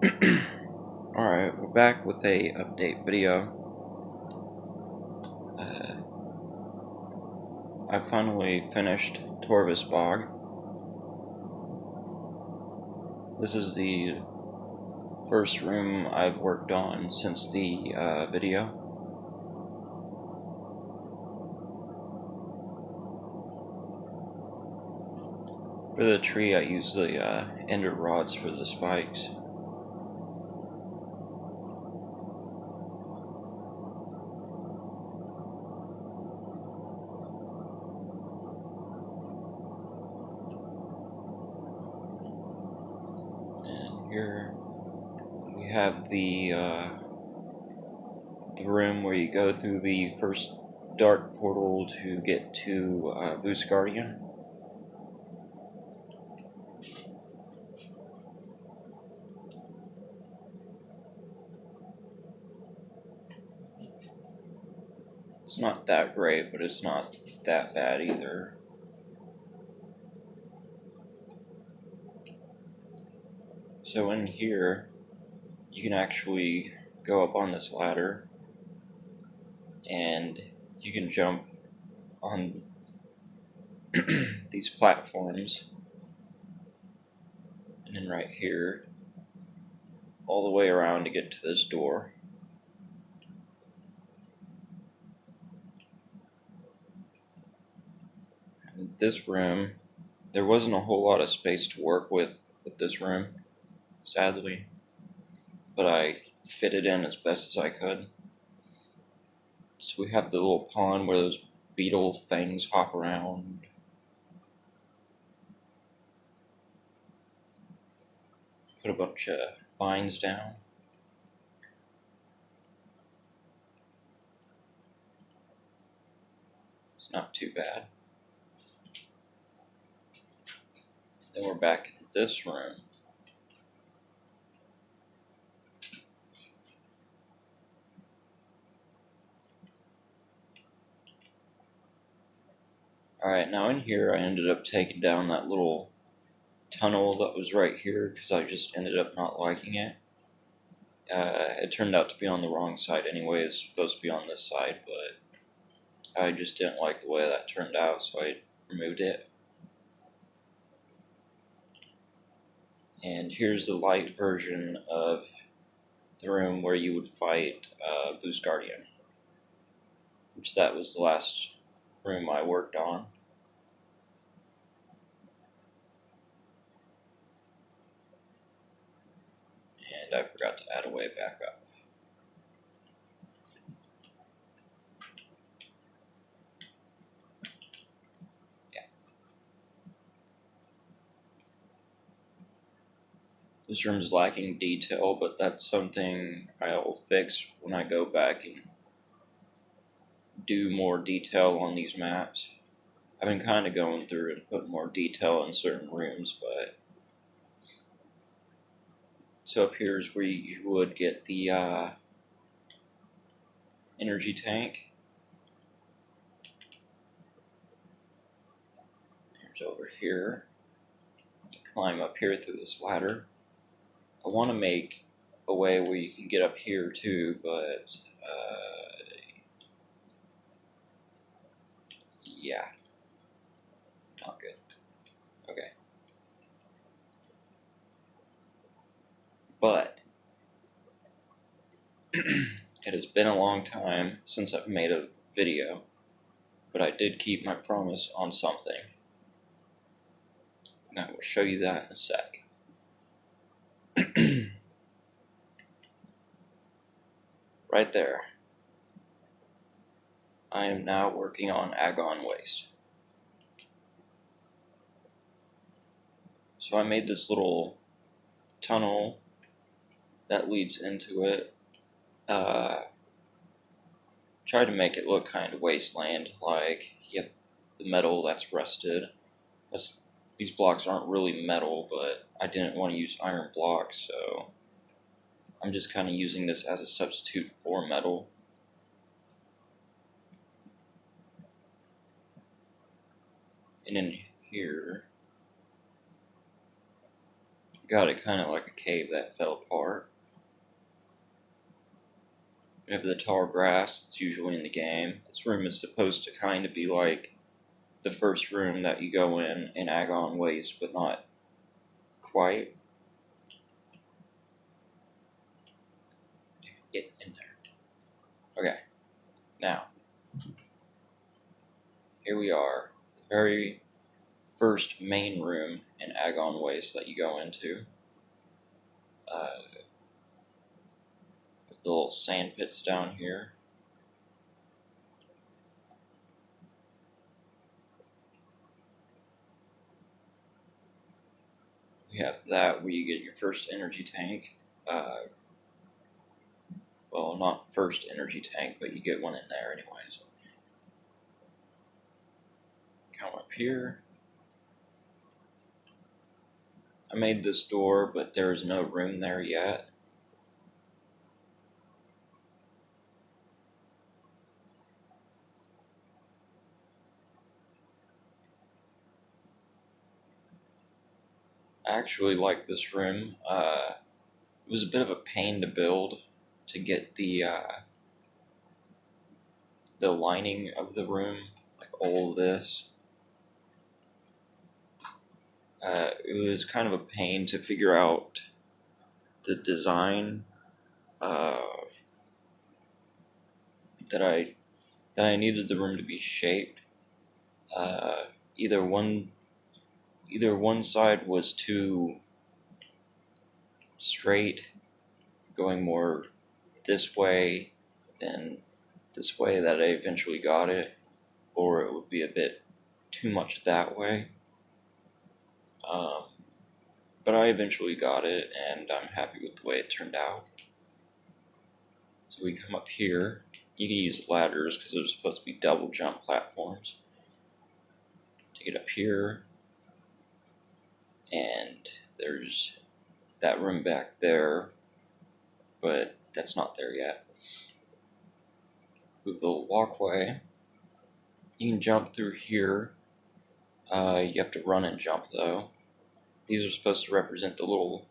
Alright, we're back with a update video. I finally finished Torvus bog. This is the first room I've worked on since the video. For the tree, I use the ender rods for the spikes. And here we have the room where you go through the first dark portal to get to Guardian. It's not that great, but it's not that bad either. So in here, you can actually go up on this ladder and you can jump on these platforms, and then right here, all the way around to get to this door. And this room, there wasn't a whole lot of space to work with this room, sadly, but I fit it in as best as I could. So we have the little pond where those beetle things hop around. Put a bunch of vines down. It's not too bad. Then we're back in this room. Alright, now in here I ended up taking down that little tunnel that was right here because I just ended up not liking it. It turned out to be on the wrong side anyway. It's supposed to be on this side, but I just didn't like the way that turned out, so I removed it. And here's the light version of the room where you would fight Guardian, which that was the last room I worked on. And I forgot to add a way back up. This room's lacking detail, but that's something I'll fix when I go back and do more detail on these maps. I've been kind of going through and putting more detail in certain rooms, but... So up here is where you would get the energy tank. Here's over here. You climb up here through this ladder. I want to make a way where you can get up here too, but yeah, not good. Okay. But it has been a long time since I've made a video, but I did keep my promise on something. And I will show you that in a sec. Right there. I am now working on agon waste. So I made this little tunnel that leads into it. Try to make it look kind of wasteland, like you have the metal that's rusted. These blocks aren't really metal, but I didn't want to use iron blocks, so I'm just kind of using this as a substitute for metal. And in here, got it kind of like a cave that fell apart. We have the tall grass that's usually in the game. This room is supposed to kind of be like the first room that you go in Agon Waste, but not quite. Get in there. Okay, now, here we are, the very first main room in Agon Waste that you go into. The little sand pits down here. We have that where you get your first energy tank. Well, not first energy tank, but you get one in there anyways. Come up here. I made this door, but there is no room there yet. I actually like this room. It was a bit of a pain to build to get the lining of the room, like all of this. It was kind of a pain to figure out the design that I needed the room to be shaped. Either one side was too straight, going more this way than this way that I eventually got it, or it would be a bit too much that way. But I eventually got it, and I'm happy with the way it turned out. So we come up here. You can use ladders because they're supposed to be double jump platforms to get up here. And there's that room back there, but that's not there yet. With the walkway, you can jump through here. You have to run and jump though. These are supposed to represent the little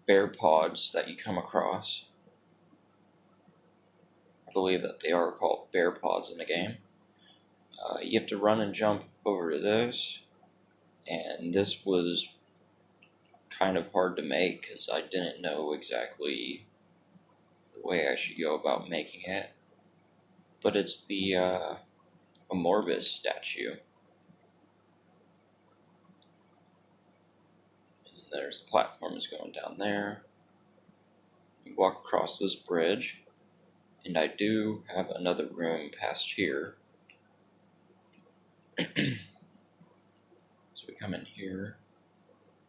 bear pods that you come across. I believe that they are called bear pods in the game. You have to run and jump over to this, and this was kind of hard to make because I didn't know exactly the way I should go about making it. But it's the Amorbus statue. And there's the platform is going down there. You walk across this bridge, and I do have another room past here. So we come in here.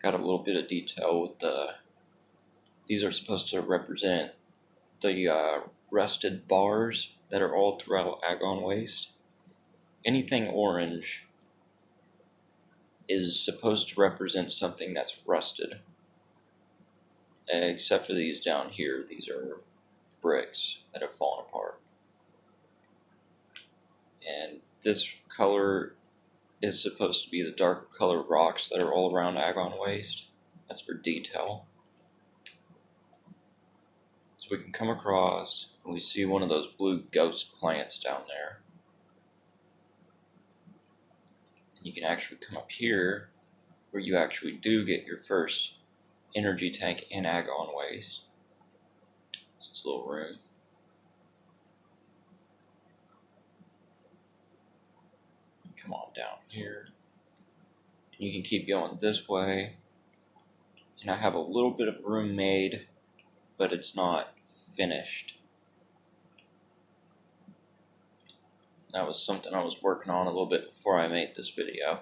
Got a little bit of detail with these are supposed to represent the rusted bars that are all throughout Agon Waste. Anything orange is supposed to represent something that's rusted. Except for these down here, these are bricks that have fallen apart. And this color is supposed to be the darker colored rocks that are all around Agon Waste. That's for detail. So we can come across and we see one of those blue ghost plants down there. And you can actually come up here where you actually do get your first energy tank in Agon Waste. It's this little room. Come on down here. And you can keep going this way. And I have a little bit of room made, but it's not finished. That was something I was working on a little bit before I made this video.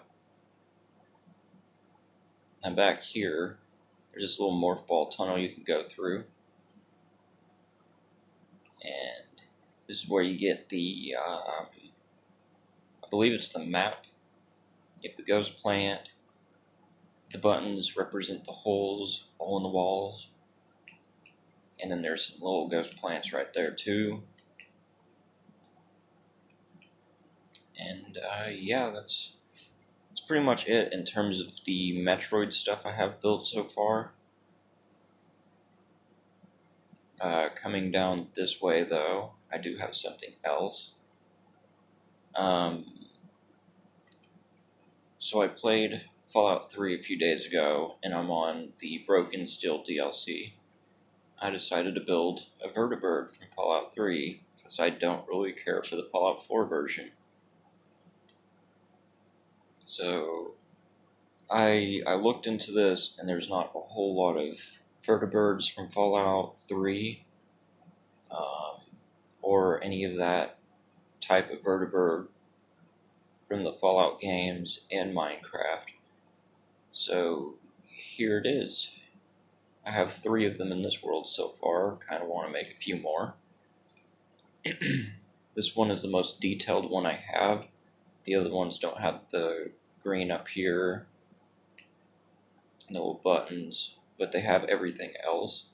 And back here, there's this little morph ball tunnel you can go through. And this is where you get the, I believe it's the map. You have the ghost plant. The buttons represent the holes all in the walls. And then there's some little ghost plants right there too. And yeah, that's pretty much it in terms of the Metroid stuff I have built so far. Coming down this way, though, I do have something else. So I played Fallout 3 a few days ago, and I'm on the Broken Steel DLC. I decided to build a vertabird from Fallout 3, because I don't really care for the Fallout 4 version. So I looked into this, and there's not a whole lot of vertabirds from Fallout 3, or any of that type of vertibird from the Fallout games and Minecraft. So here it is. I have 3 of them in this world so far. Kind of want to make a few more. This one is the most detailed one I have. The other ones don't have the green up here, no buttons, but they have everything else.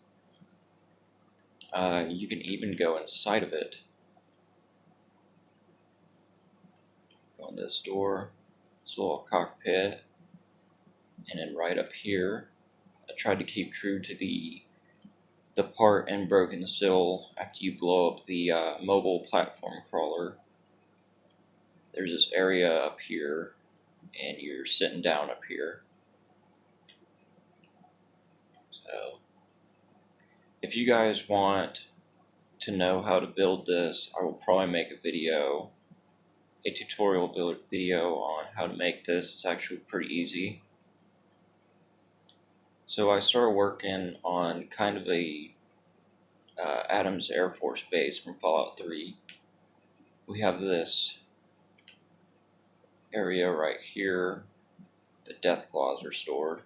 You can even go inside of it. Go in this door, this little cockpit, and then right up here, I tried to keep true to the part in Broken Steel after you blow up the mobile platform crawler. There's this area up here, and you're sitting down up here. So, if you guys want to know how to build this, I will probably make a video, a tutorial build video on how to make this. It's actually pretty easy. So I started working on kind of a Adams Air Force Base from Fallout 3. We have this area right here. The death claws are stored.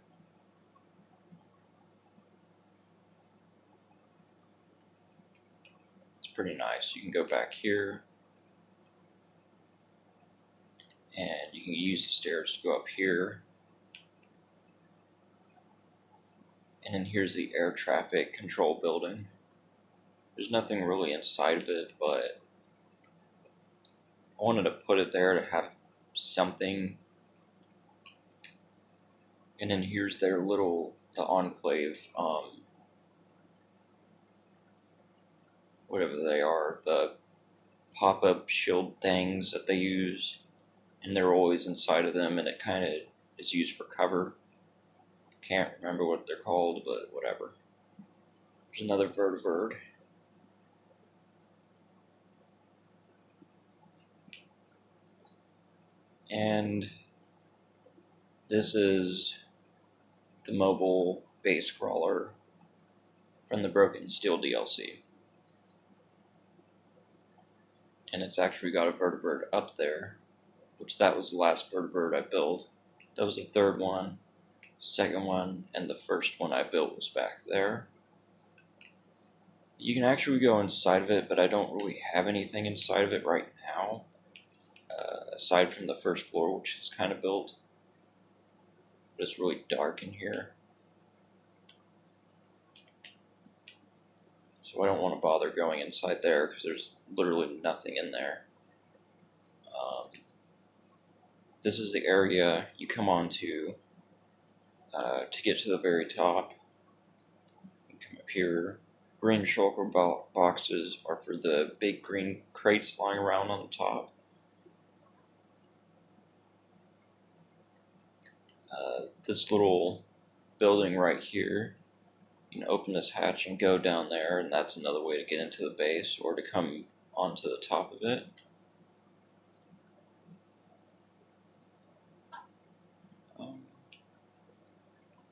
It's pretty nice. You can go back here, and you can use the stairs to go up here. And then here's the air traffic control building. There's nothing really inside of it, but I wanted to put it there to have something. And then here's their little, the Enclave, whatever they are, the pop-up shield things that they use, and they're always inside of them, and it kind of is used for cover. Can't remember what they're called, but whatever. There's another vertibird. And this is the mobile base crawler from the Broken Steel DLC. And it's actually got a vertibird up there, which that was the last vertibird I built. That was the third one, second one, and the first one I built was back there. You can actually go inside of it, but I don't really have anything inside of it right now, aside from the first floor, which is kind of built. But it's really dark in here, so I don't want to bother going inside there because there's literally nothing in there. This is the area you come onto to get to the very top. You come up here. Green shulker boxes are for the big green crates lying around on the top. This little building right here, you can open this hatch and go down there, and that's another way to get into the base or to come onto the top of it.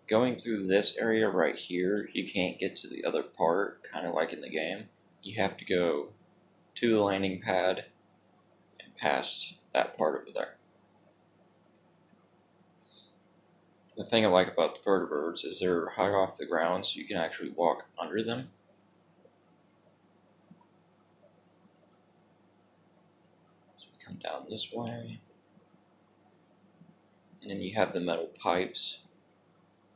Going through this area right here, you can't get to the other part, kind of like in the game. You have to go to the landing pad and past that part over there. The thing I like about the vertibirds is they're high off the ground, so you can actually walk under them. So we come down this way, and then you have the metal pipes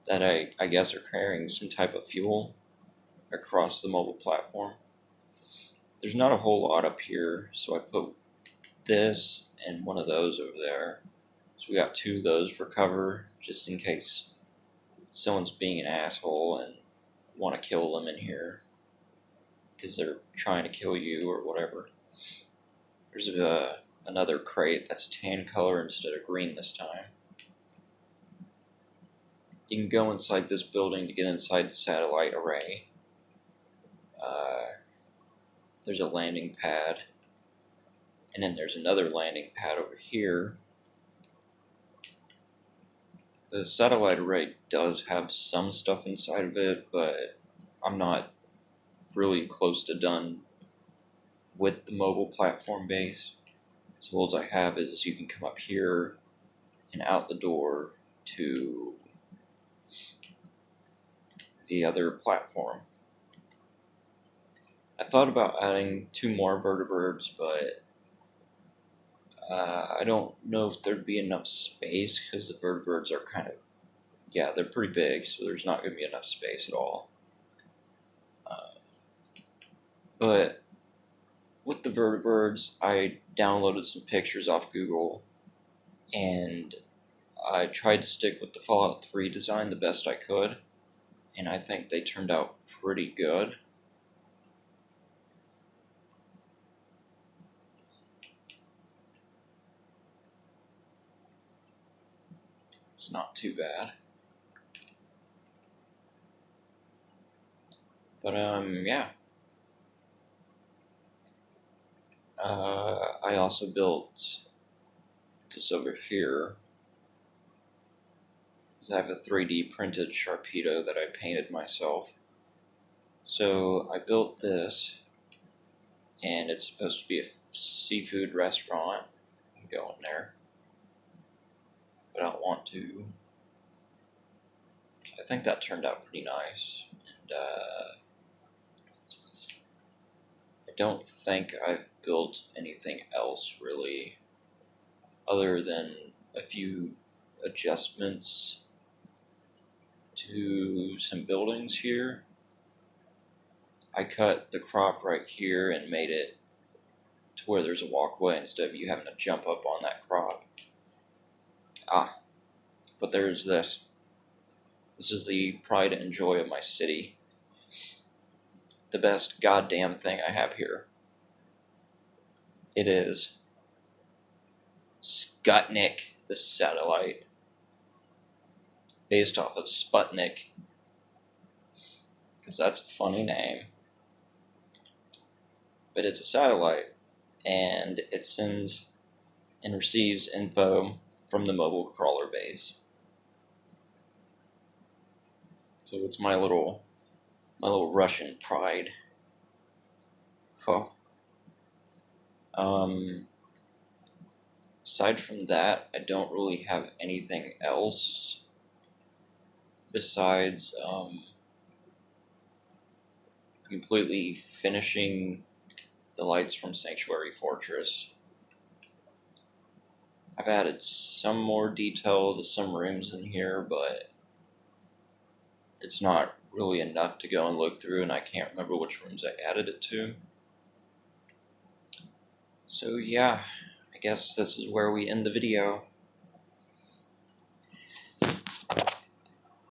that I guess are carrying some type of fuel across the mobile platform. There's not a whole lot up here, so I put this and one of those over there, So we got 2 of those for cover, just in case someone's being an asshole and want to kill them in here because they're trying to kill you or whatever. There's another crate that's tan color instead of green this time. You can go inside this building to get inside the satellite array. There's a landing pad, and then there's another landing pad over here. The satellite array does have some stuff inside of it, but I'm not really close to done with the mobile platform base. So all I have is you can come up here and out the door to the other platform. I thought about adding 2 more vertabirds, but I don't know if there'd be enough space because the vertabirds are kind of, yeah, they're pretty big, so there's not going to be enough space at all. But with the vertabirds, I downloaded some pictures off Google, and I tried to stick with the Fallout 3 design the best I could, and I think they turned out pretty good. It's not too bad. But, yeah. I also built this over here, because I have a 3D printed Sharpedo that I painted myself. So I built this, and it's supposed to be a seafood restaurant. I can go in there, but I don't want to. I think that turned out pretty nice, and I don't think I've built anything else really, other than a few adjustments to some buildings here. I cut the crop right here and made it to where there's a walkway instead of you having to jump up on that crop. But there's this. This is the pride and joy of my city. The best goddamn thing I have here. It is Skutnik, the satellite, based off of Sputnik, because that's a funny name. But it's a satellite, and it sends and receives info from the mobile crawler base. So it's my little Russian pride. Huh. Aside from that, I don't really have anything else besides completely finishing the lights from Sanctuary Fortress. I've added some more detail to some rooms in here, but it's not really enough to go and look through, and I can't remember which rooms I added it to. So yeah, I guess this is where we end the video.